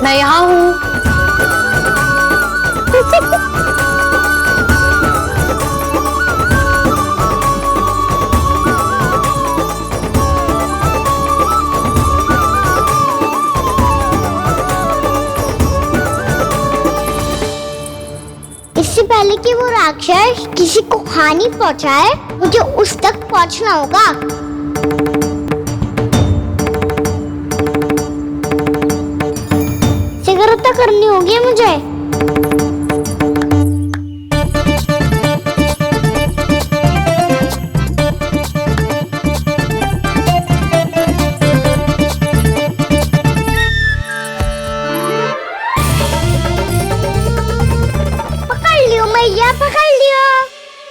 मैं यहाँ हूँ। इससे पहले कि वो राक्षस किसी को हानि पहुंचाए, मुझे उस तक पहुंचना होगा। सिगरेट करनी होगी मुझे। पकड़ लियो मैया, पकड़ लियो।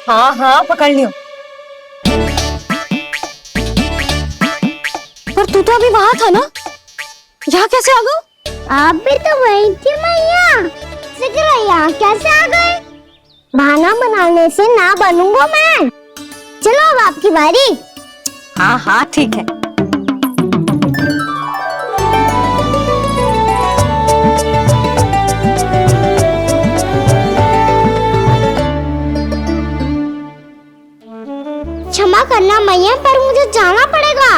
हाँ हाँ पकड़ लियो। पर तू तो अभी वहां था ना, यहाँ कैसे आ गया? आप भी तो वही थी मैया, सिगरा यहाँ कैसे आ गए? बहाना बनाने से ना बनूंगा मैं। चलो अब आपकी बारी। हाँ हाँ ठीक है। क्षमा करना मैया, पर मुझे जाना पड़ेगा।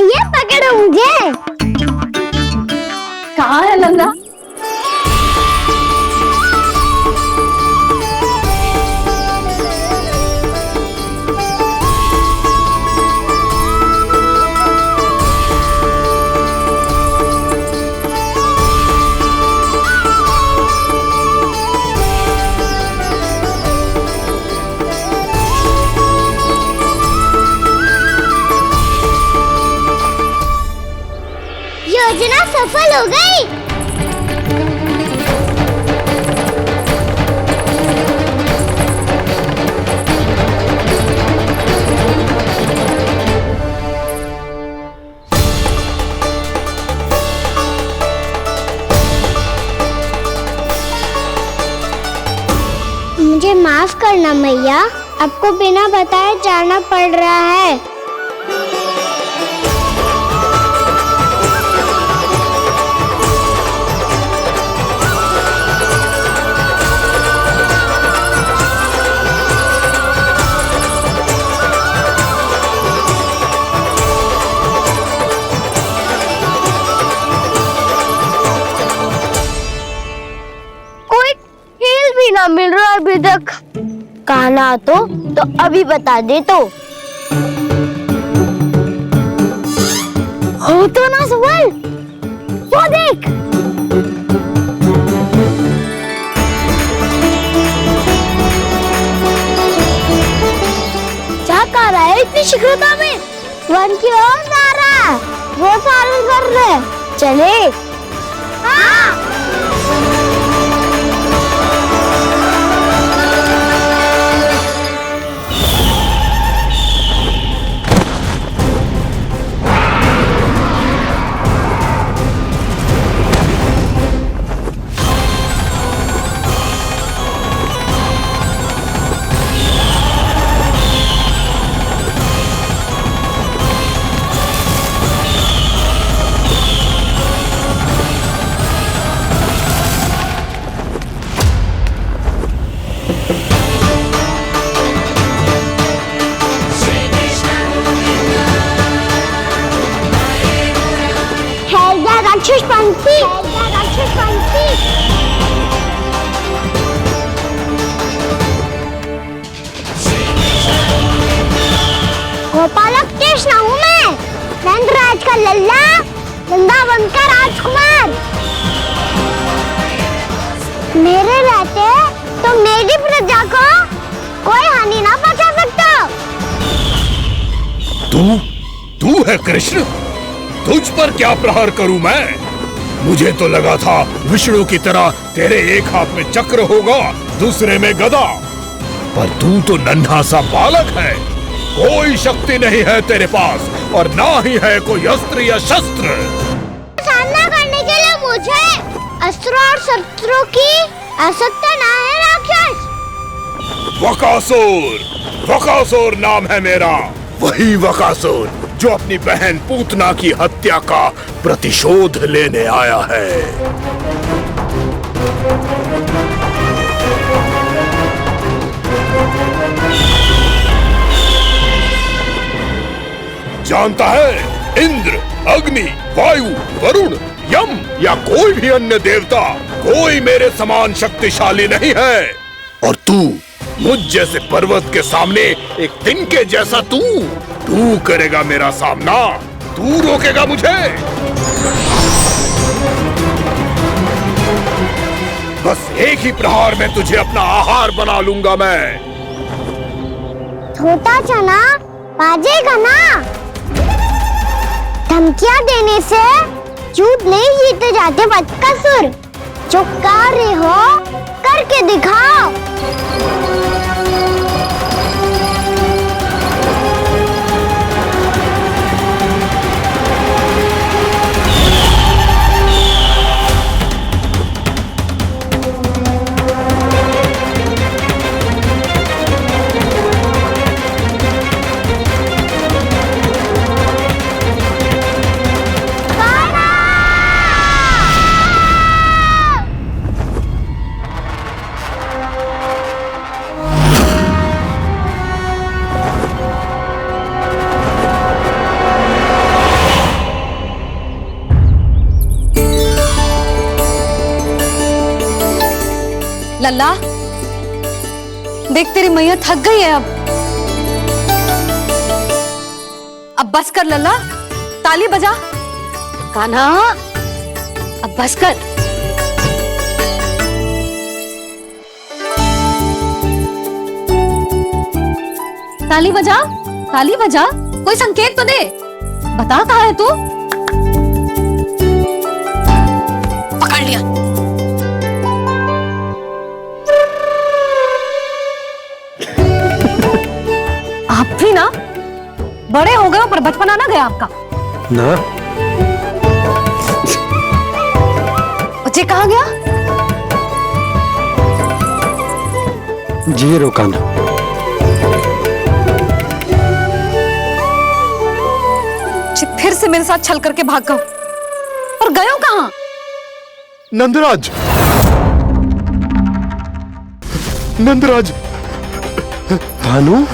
ये पकड़ो मुझे। कहाँ है लंगड़ा? योजना सफल हो गई। मुझे माफ करना मैया, आपको बिना बताए जाना पड़ रहा है। ना मिल रहा अभी तक। कहना तो अभी बता दे तो। हो तो ना सवाल, वो देख। क्या कर रहा है इतनी शीघ्रता में? वन की ओर जा रहा है, वो सारे कर रहे। चले। हाँ। राक्षस पंछी, राक्षस पंछी। गोपालक कृष्ण हूँ मैं, नंदराज का लल्ला, वृंदावन का राजकुमार। मेरे रहते तो मेरी प्रजा को कोई हानि ना पहुंचा सकता। तू है कृष्ण? तुझ पर क्या प्रहार करूं मैं? मुझे तो लगा था विष्णु की तरह तेरे एक हाथ में चक्र होगा, दूसरे में गदा, पर तू तो नन्हा सा बालक है। कोई शक्ति नहीं है तेरे पास और ना ही है कोई अस्त्र या शस्त्र। सामना करने के लिए मुझे अस्त्र और शस्त्रों की आवश्यकता ना है राक्षस। वकासुर नाम है मेरा, वही वकासुर जो अपनी बहन पूतना की हत्या का प्रतिशोध लेने आया है। जानता है, इंद्र, अग्नि, वायु, वरुण, यम या कोई भी अन्य देवता कोई मेरे समान शक्तिशाली नहीं है। और तू मुझ जैसे पर्वत के सामने एक तिनके जैसा तू करेगा मेरा सामना? तू रोकेगा मुझे? बस एक ही प्रहार में तुझे अपना आहार बना लूंगा मैं। छोटा चना बाजेगा ना? धमकियां देने से युद्ध नहीं जीते जाते बदकसूर। जो कार्य हो करके दिखाओ। लल्ला, देख तेरी मैया थक गई है अब बस कर लल्ला, ताली बजा। कान्हा, अब बस कर। ताली बजा, ताली बजा, कोई संकेत तो दे, बता कहाँ है तू? पकड़ लिया। आप भी ना बड़े हो गए पर बचपना ना गया आपका ना। बच्चे कहाँ गया? जी रोकाना। फिर से मेरे साथ छल करके भाग गए और गयो कहाँ? नंदराज, नंदराज, भानु,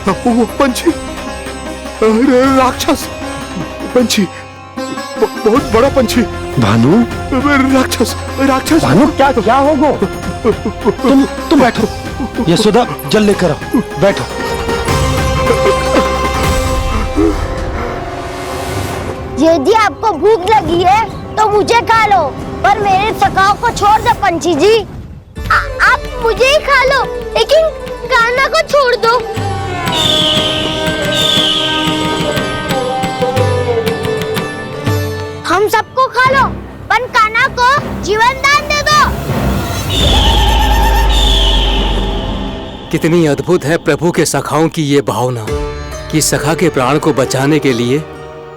वो पंछी, राक्षस पंछी, बहुत बड़ा पंछी। भानु, राक्षस, राक्षस। भानु, क्या होगा? तुम बैठो, यशोदा जल लेकर आओ, बैठो। यदि आपको भूख लगी है तो मुझे खा लो, पर मेरे सखाओं को छोड़ दो पंछी जी। आप मुझे ही खा लो, लेकिन कान्हा को छोड़ दो। हम सबको खा लो, पर कान्हा को जीवन दान दे दो। कितनी अद्भुत है प्रभु के सखाओं की ये भावना कि सखा के प्राण को बचाने के लिए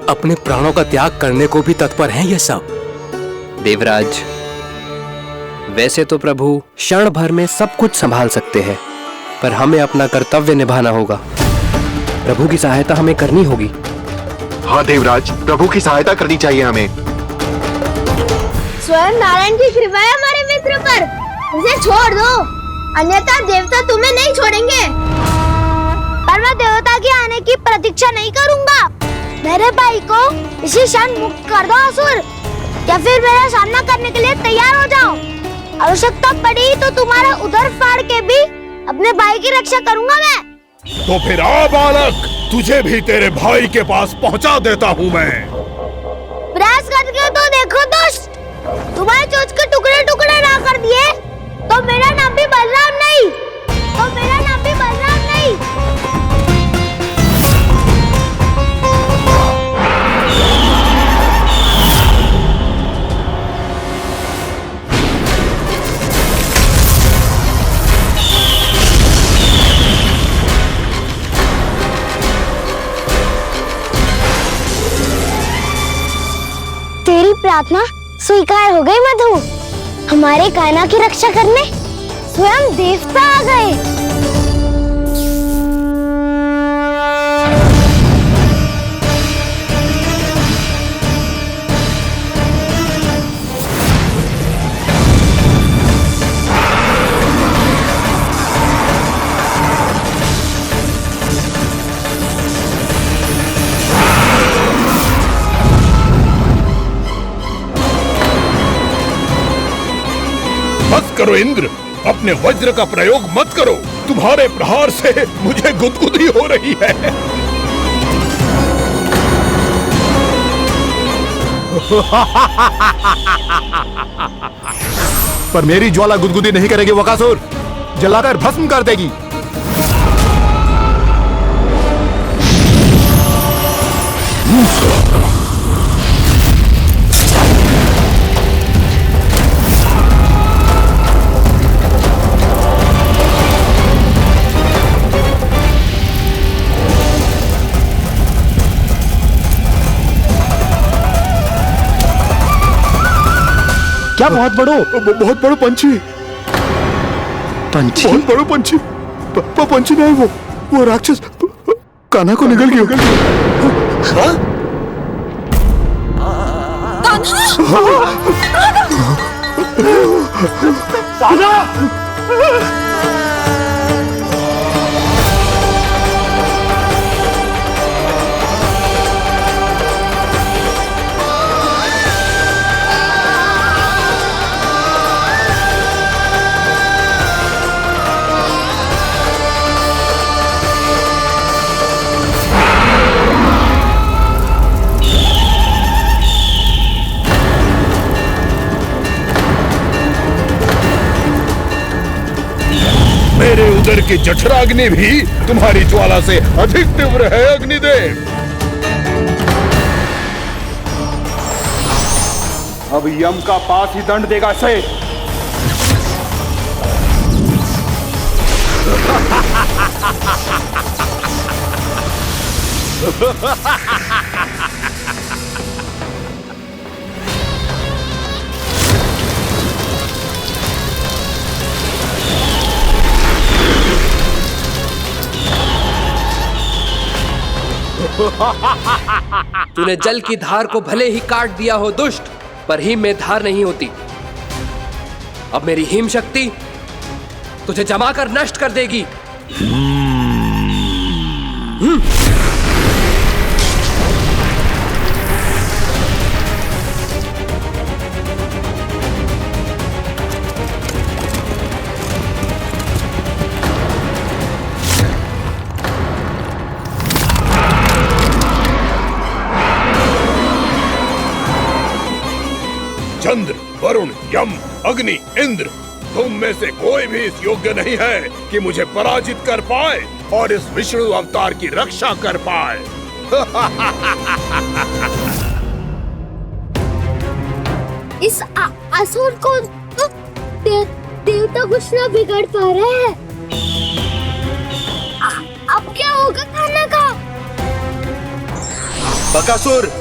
अपने प्राणों का त्याग करने को भी तत्पर हैं ये सब। देवराज, वैसे तो प्रभु क्षण भर में सब कुछ संभाल सकते हैं, पर हमें अपना कर्तव्य निभाना होगा। प्रभु की सहायता हमें करनी होगी। हाँ देवराज, प्रभु की सहायता करनी चाहिए हमें। स्वयं नारायण की कृपा है हमारे मित्र पर, उसे छोड़ दो, अन्यथा देवता तुम्हें नहीं छोड़ेंगे। पर मैं देवता के आने की प्रतीक्षा नहीं करूंगा। मेरे भाई को इसी क्षण मुक्त कर दो असुर, या फिर मेरा सामना करने के लिए तैयार हो जाओ। आवश्यकता पड़ी तो तुम्हारा उदर फाड़ के भी अपने भाई की रक्षा करूंगा मैं। तो फिर आ बालक, तुझे भी तेरे भाई के पास पहुंचा देता हूँ मैं। प्रयास करके तो देखो दोस्त, तुम्हारे चोच के टुकड़े टुकड़े ना कर दिए तो मेरा नाम भी बलराम नहीं, तो मेरा नाम भी बलराम नहीं। तेरी प्रार्थना स्वीकार हो गई मधु। हमारे कान्हा की रक्षा करने स्वयं देवता आ गए। बस करो इंद्र, अपने वज्र का प्रयोग मत करो। तुम्हारे प्रहार से मुझे गुदगुदी हो रही है। पर मेरी ज्वाला गुदगुदी नहीं करेगी बकासुर, जलाकर भस्म कर देगी। क्या बहुत बड़ो? बहुत बड़ो पंछी। पंछी? बहुत बड़ो पंछी। पंछी नहीं, वो राक्षस कान्हा को निगल गया। मेरे उदर की जठराग्नि भी तुम्हारी ज्वाला से अधिक तीव्र है अग्निदेव। अब यम का पास ही दंड देगा इसे। तूने जल की धार को भले ही काट दिया हो दुष्ट, पर हिम में धार नहीं होती। अब मेरी हिम शक्ति तुझे जमाकर नष्ट कर देगी। चंद्र, वरुण, यम, अग्नि, इंद्र, तुम में से कोई भी इस योग्य नहीं है कि मुझे पराजित कर पाए और इस विष्णु अवतार की रक्षा कर पाए। इस असुर को तो देवता कुछ ना बिगाड़ पा रहे हैं। अब क्या होगा कान्हा का? बकासुर,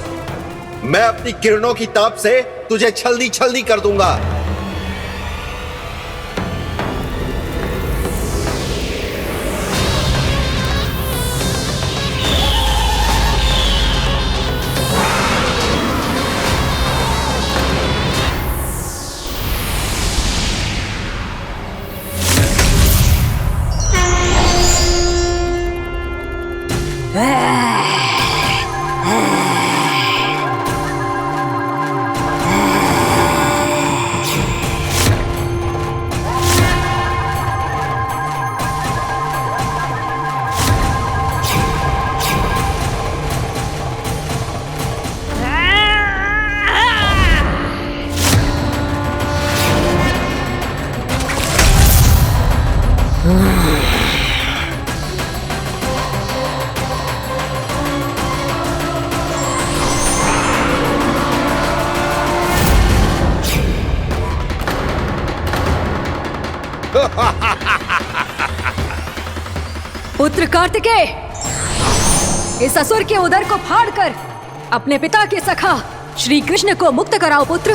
मैं अपनी किरणों की ताप से तुझे छल्दी छल्दी कर दूंगा। पुत्र कार्तिकेय, इस असुर के उदर को फाड़कर अपने पिता के सखा श्री कृष्ण को मुक्त कराओ पुत्र।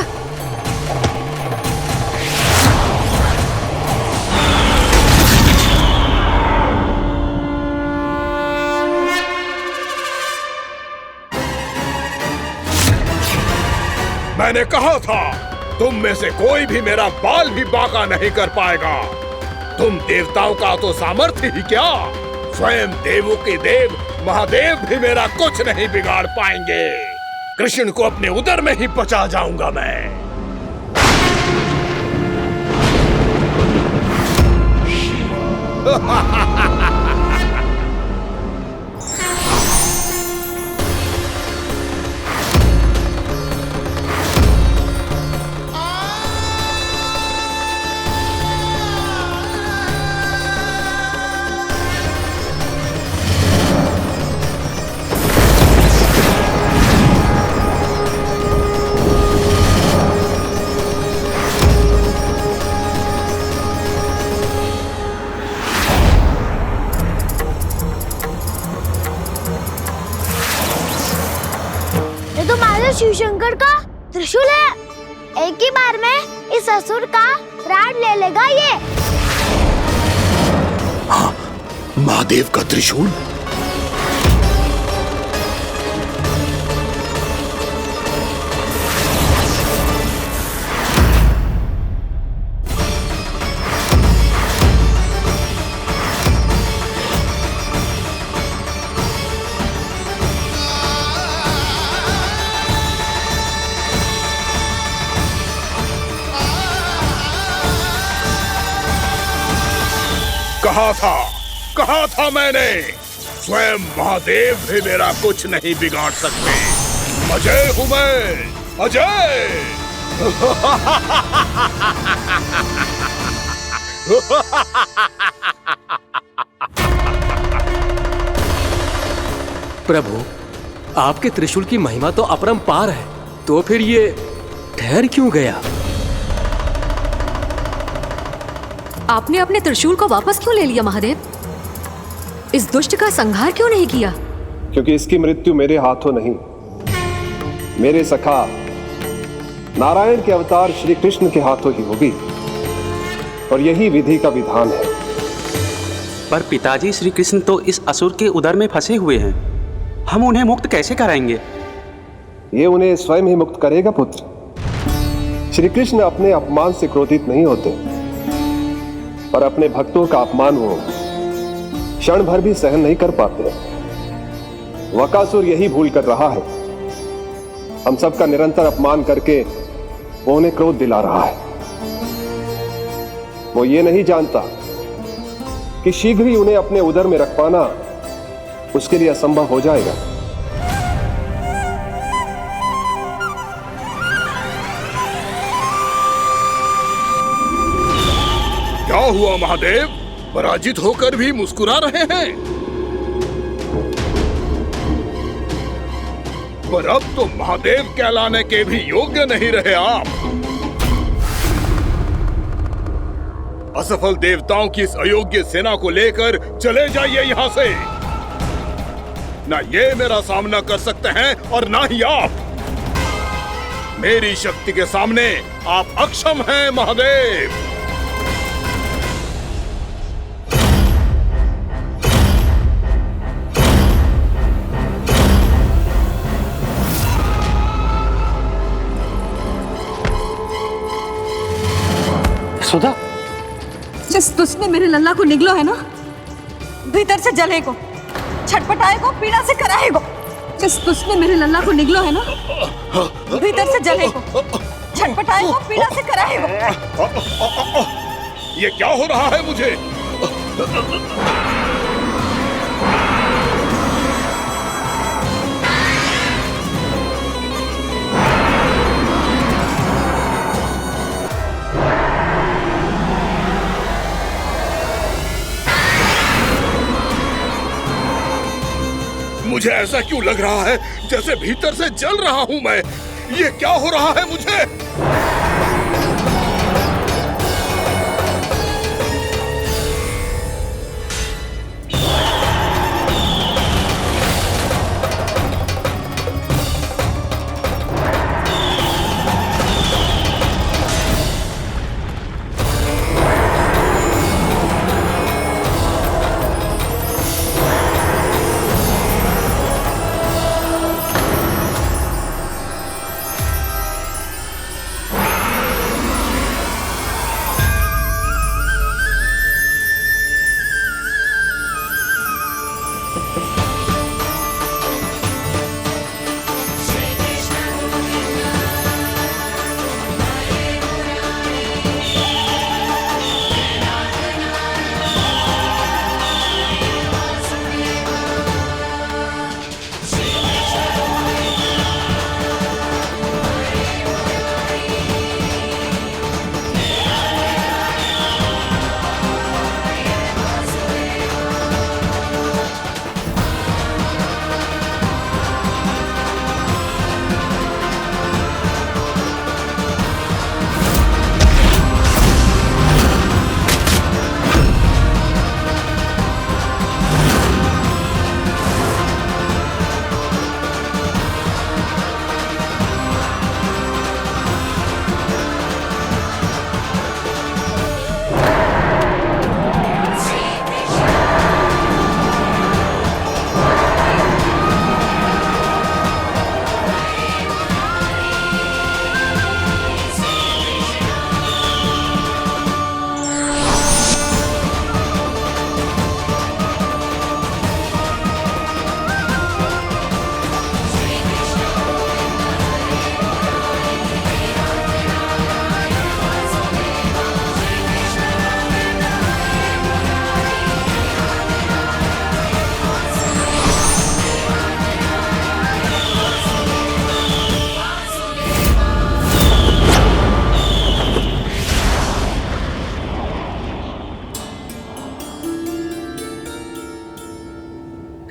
मैंने कहा था तुम में से कोई भी मेरा बाल भी बांका नहीं कर पाएगा। तुम देवताओं का तो सामर्थ्य ही क्या, स्वयं देवों के देव महादेव भी मेरा कुछ नहीं बिगाड़ पाएंगे। कृष्ण को अपने उदर में ही पचा जाऊंगा मैं। शिव शंकर का त्रिशूल है। एक ही बार में इस असुर का प्राण ले लेगा ये। हाँ, महादेव का त्रिशूल। कहा था मैंने, स्वयं महादेव भी मेरा कुछ नहीं बिगाड़ सकते। अजय हूं मैं, अजय। प्रभु, आपके त्रिशूल की महिमा तो अपरंपार है, तो फिर ये ठहर क्यों गया? आपने अपने त्रिशूल को वापस क्यों ले लिया महादेव? इस दुष्ट का संहार क्यों नहीं किया? क्योंकि इसकी मृत्यु मेरे हाथों नहीं, मेरे सखा नारायण के अवतार श्री कृष्ण के हाथों ही होगी, और यही विधि का विधान है। पर पिताजी, श्री कृष्ण तो इस असुर के उदर में फंसे हुए हैं, हम उन्हें मुक्त कैसे कराएंगे? ये उन्हें स्वयं ही मुक्त करेगा पुत्र। श्री कृष्ण अपने अपमान से क्रोधित नहीं होते, पर अपने भक्तों का अपमान वो क्षण भर भी सहन नहीं कर पाते। वकासुर यही भूल कर रहा है, हम सबका निरंतर अपमान करके वो उन्हें क्रोध दिला रहा है। वो ये नहीं जानता कि शीघ्र ही उन्हें अपने उदर में रख पाना उसके लिए असंभव हो जाएगा। क्या हुआ महादेव, पराजित होकर भी मुस्कुरा रहे हैं? पर अब तो महादेव कहलाने के भी योग्य नहीं रहे आप। असफल देवताओं की इस अयोग्य सेना को लेकर चले जाइए यहां से। ना ये मेरा सामना कर सकते हैं और ना ही आप। मेरी शक्ति के सामने आप अक्षम हैं महादेव। सुधा, जिस दुष्ट ने मेरे लल्ला को निगलो है ना, भीतर से जलेगो, छटपटाएगो, पीड़ा से कराएगो। जिस दुष्ट ने मेरे लल्ला को निगलो है ना, भीतर से जलेगो, छटपटाएगो, पीड़ा से कराएगो। ये क्या हो रहा है मुझे? मुझे ऐसा क्यों लग रहा है जैसे भीतर से जल रहा हूं मैं? ये क्या हो रहा है मुझे?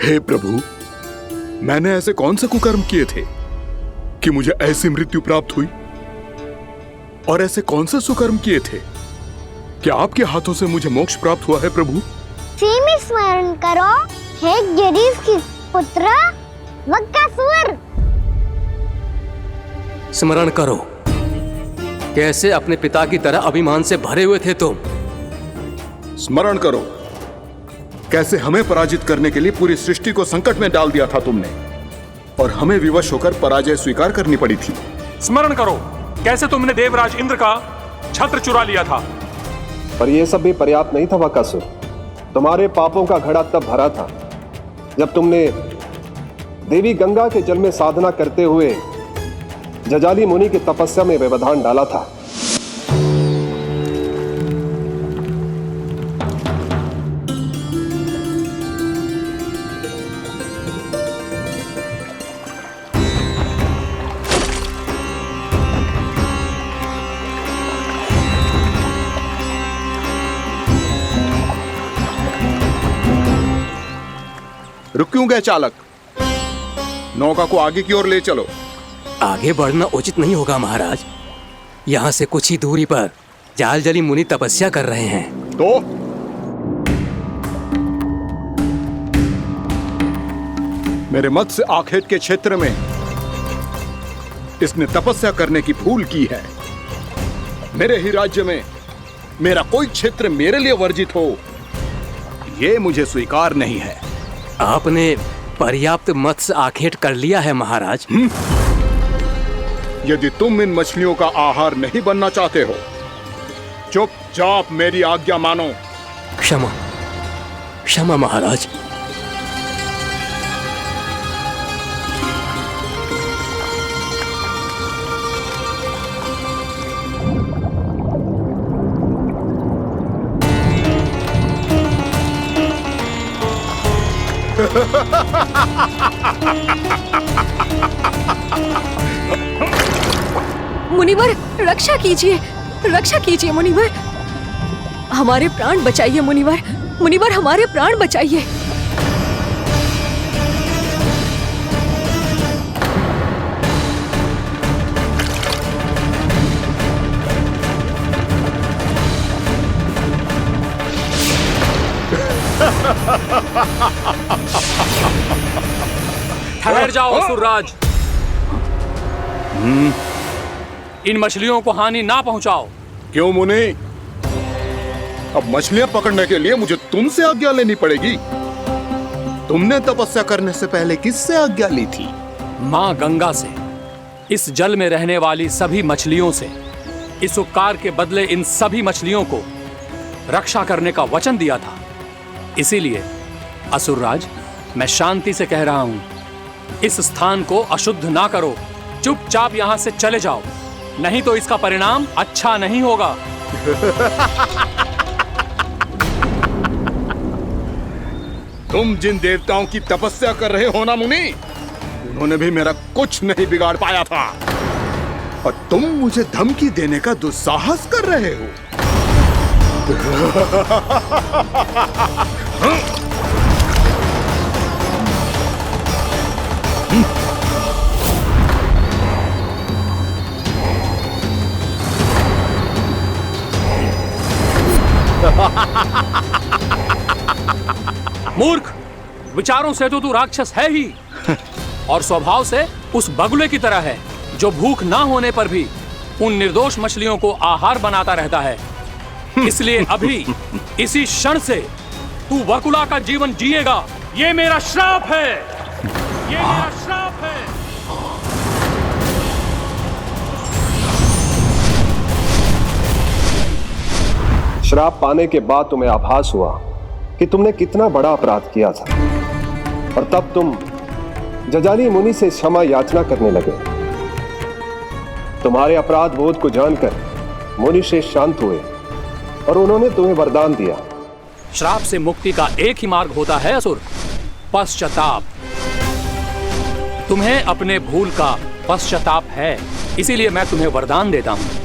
हे प्रभु, मैंने ऐसे कौन से कुकर्म किए थे कि मुझे ऐसी मृत्यु प्राप्त हुई? और ऐसे कौन से सुकर्म किए थे कि आपके हाथों से मुझे मोक्ष प्राप्त हुआ है प्रभु? में स्मरण करो, हे गिरीश की पुत्र वक्कासुर। स्मरण करो, कैसे अपने पिता की तरह अभिमान से भरे हुए थे तुम। स्मरण करो, कैसे हमें पराजित करने के लिए पूरी सृष्टि को संकट में डाल दिया था तुमने, और हमें विवश होकर पराजय स्वीकार करनी पड़ी थी। स्मरण करो, कैसे तुमने देवराज इंद्र का छत्र चुरा लिया था। पर यह सब भी पर्याप्त नहीं था वक्कासुर। तुम्हारे पापों का घड़ा तब भरा था जब तुमने देवी गंगा के जल में साधना करते हुए जजाली मुनि की तपस्या में व्यवधान डाला था। रुक क्यों गए चालक? नौका को आगे की ओर ले चलो। आगे बढ़ना उचित नहीं होगा महाराज। यहाँ से कुछ ही दूरी पर जालजली मुनि तपस्या कर रहे हैं। तो मेरे मत्स्य आखेट के क्षेत्र में इसने तपस्या करने की भूल की है। मेरे ही राज्य में मेरा कोई क्षेत्र मेरे लिए वर्जित हो, यह मुझे स्वीकार नहीं है। आपने पर्याप्त मत्स्य आखेट कर लिया है महाराज। यदि तुम इन मछलियों का आहार नहीं बनना चाहते हो, चुपचाप मेरी आज्ञा मानो। क्षमा, क्षमा महाराज। मुनिवर, रक्षा कीजिए, रक्षा कीजिए मुनिवर, हमारे प्राण बचाइए मुनिवर, मुनिवर हमारे प्राण बचाइए। ठहर जाओ असुरराज, इन मछलियों को हानि ना पहुंचाओ। क्यों मुनि? अब मछलियां पकड़ने के लिए मुझे तुमसे आज्ञा लेनी पड़ेगी। तुमने तपस्या करने से पहले किससे आज्ञा ली थी? मां गंगा से, इस जल में रहने वाली सभी मछलियों से। इस उपकार के बदले इन सभी मछलियों को रक्षा करने का वचन दिया था। इसीलिए असुरराज, मैं शांति से कह रहा हूँ, इस स्थान को अशुद्ध ना करो। चुपचाप यहाँ से चले जाओ, नहीं तो इसका परिणाम अच्छा नहीं होगा। तुम जिन देवताओं की तपस्या कर रहे हो ना मुनि, उन्होंने भी मेरा कुछ नहीं बिगाड़ पाया था, और तुम मुझे धमकी देने का दुस्साहस कर रहे हो। मूर्ख, विचारों से तो तू राक्षस है ही, और स्वभाव से उस बगुले की तरह है जो भूख ना होने पर भी उन निर्दोष मछलियों को आहार बनाता रहता है। इसलिए अभी इसी क्षण से तू वकुला का जीवन जिएगा। ये मेरा श्राप है, ये मेरा श्राप है। श्राप पाने के बाद तुम्हें आभास हुआ कि तुमने कितना बड़ा अपराध किया था, और तब तुम जजाली मुनि से क्षमा याचना करने लगे। तुम्हारे अपराध बोध को जानकर मुनि श्रेष्ठ शांत हुए और उन्होंने तुम्हें वरदान दिया। श्राप से मुक्ति का एक ही मार्ग होता है असुर, पश्चाताप। तुम्हें अपने भूल का पश्चाताप है, इसीलिए मैं तुम्हें वरदान देता हूं।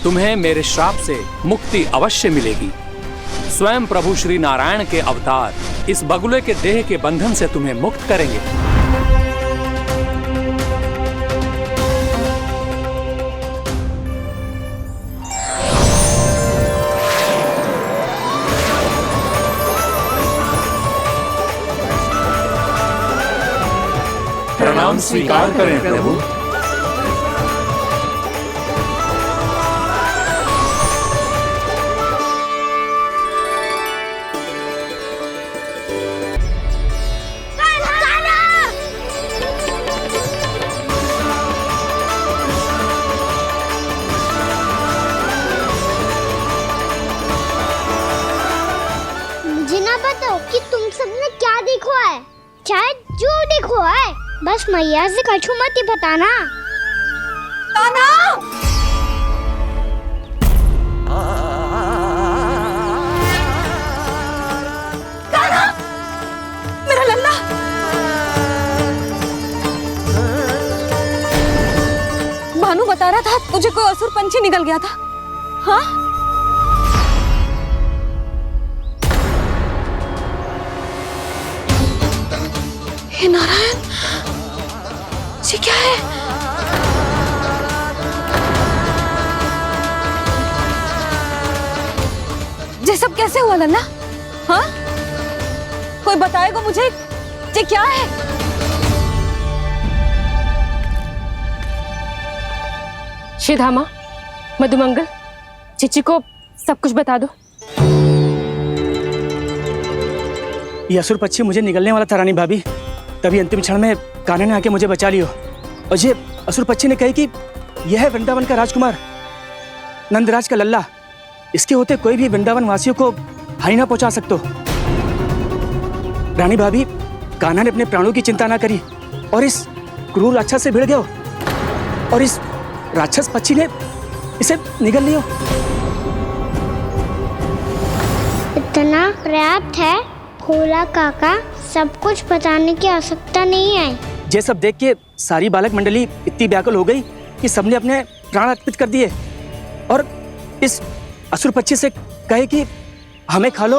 तुम्हें मेरे श्राप से मुक्ति अवश्य मिलेगी। स्वयं प्रभु श्री नारायण के अवतार इस बगुले के देह के बंधन से तुम्हें मुक्त करेंगे। प्रणाम स्वीकार करें प्रभु। मुझे ना बताओ कि तुम सबने क्या देखा है, चाहे जो देखो है, बस मैया से कछु मत ही बताना। कान्हा! कान्हा! मेरा लल्ला! भानु बता रहा था तुझे कोई असुर पंछी निकल गया था। हाँ? हे नारायण, ये क्या है? ये सब कैसे हुआ लल्ला? हाँ? कोई बताएगा मुझे ये क्या है? श्रीधामा, मधुमंगल, चिची को सब कुछ बता दो। ये असुर पक्षी मुझे निगलने वाला था रानी भाभी, तभी अंतिम क्षण में कान्हा ने आके मुझे बचा लियो। और ये असुर पक्षी ने कही कि यह है वृंदावन का राजकुमार, नंदराज का लल्ला। इसके होते कोई भी वृंदावन वासियों को हानि ना पहुंचा सकते। रानी भाभी, कान्हा ने अपने प्राणों की चिंता ना करी और इस क्रूर राक्षस से भिड़ गयो, और इस राक्षस पक्षी ने इसे निगल लियो। इतना पर्याप्त है, भोला काका, सब कुछ बताने की आवश्यकता नहीं है। ये सब देख के सारी बालक मंडली इतनी व्याकुल हो गई कि सबने अपने प्राण अर्पित कर दिए, और इस असुर पक्षी से कहे कि हमें खा लो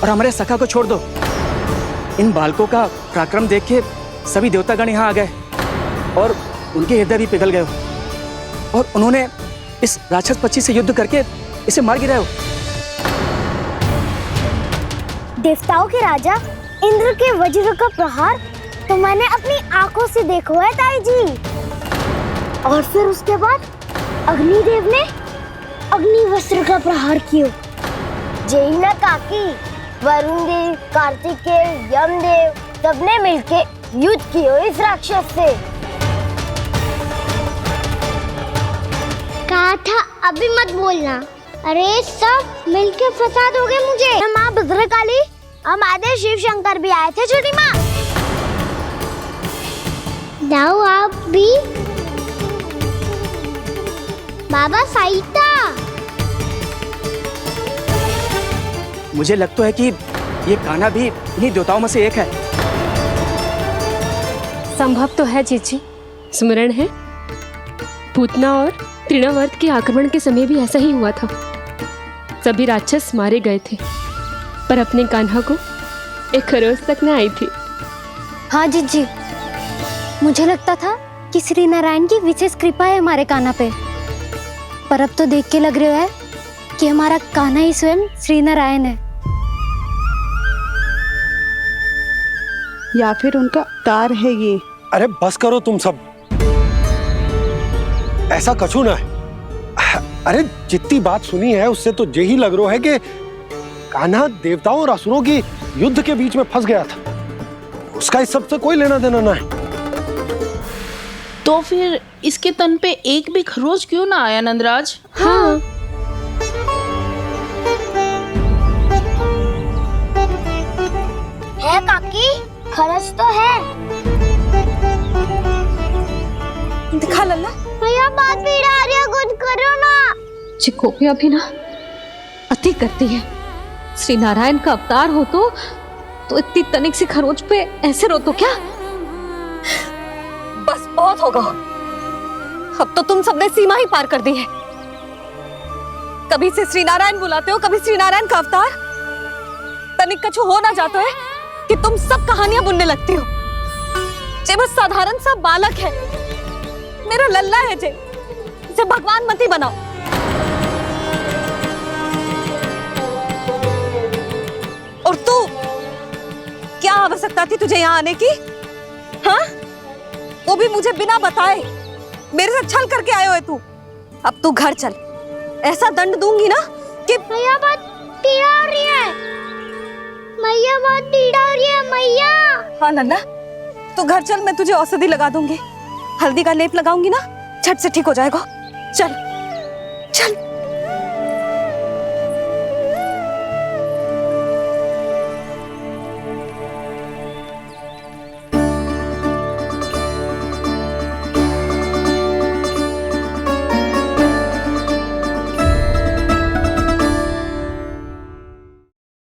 और हमारे सखा को छोड़ दो। इन बालकों का पराक्रम देख के सभी देवतागण यहाँ आ गए और उनके हृदय भी पिघल गए, और उन्होंने इस राक्षस पक्षी से युद्ध करके इसे मार गिराया। देवताओं के राजा इंद्र के वज्र का प्रहार तो मैंने अपनी आंखों से देखा है ताई जी। और फिर उसके बाद अग्निदेव ने अग्निवस्त्र का प्रहार किया। जय ना काकी, वरुण देव, कार्तिकेय, यमदेव सबने मिलके युद्ध किया इस राक्षस से। कहा था अभी मत बोलना। अरे सब मिलके फंसा दोगे मुझे। माँ भद्रकाली, हमारे शिव शंकर भी आए थे छोटी माँ। जाओ आप भी। बाबा साईता। मुझे लगता है कि ये कान्हा भी इन्हीं देवताओं में से एक है। संभव तो है जीजी। स्मरण है पूतना और तृणावर्त के आक्रमण के समय भी ऐसा ही हुआ था। सभी राक्षस मारे गए थे पर अपने कान्हा को एक खरोच तक न आई थी। हाँ जीजी, मुझे लगता था कि श्री नारायण की विशेष कृपा है हमारे कान्हा पे, पर अब तो देख के लग रहा है कि हमारा कान्हा ही स्वयं श्री नारायण है। या फिर उनका अवतार है ये। अरे बस करो तुम सब, ऐसा कछु ना है। अरे जितनी बात सुनी है उससे तो यही लग रहा है कि कान्हा देवताओं और असुरों की युद्ध के बीच में फंस गया था। उसका इस सब से कोई लेना देना ना है। तो फिर इसके तन पे एक भी खरोच क्यों ना आया नंदराज? हाँ। है काकी, खरच तो है। दिखा लल्ला। भैया बात पीड़ा आ रही है, कुछ करो ना। चिकोपिया भी ना अति करती है। श्री नारायण का अवतार हो तो इतनी तनिक सी खरोच पे ऐसे रो तो क्या? बस बहुत होगा। अब तो तुम सबने सीमा ही पार कर दी है। कभी से श्री नारायण बुलाते हो, कभी श्री नारायण का अवतार। तनिक कछु हो ना जाता है कि तुम सब कहानियां बुनने लगती हो। जे बस साधारण सा बालक है, मेरा लल्ला है जे, इसे भगवान मत ही बनाओ। और तू, क्या आवश्यकता थी तुझे यहाँ आने की? हाँ? वो भी मुझे बिना बताए। मेरे साथ छल करके आए हो तू। अब तू घर चल, ऐसा दंड दूंगी ना कि मैया बहुत पीड़ा हो रही है। मैया बहुत पीड़ा हो रही है मैया। हाँ नन्ना, तू घर चल, मैं तुझे औषधि लगा दूंगी। हल्दी का लेप लगाऊंगी ना, झट से ठीक हो जाएगा। चल।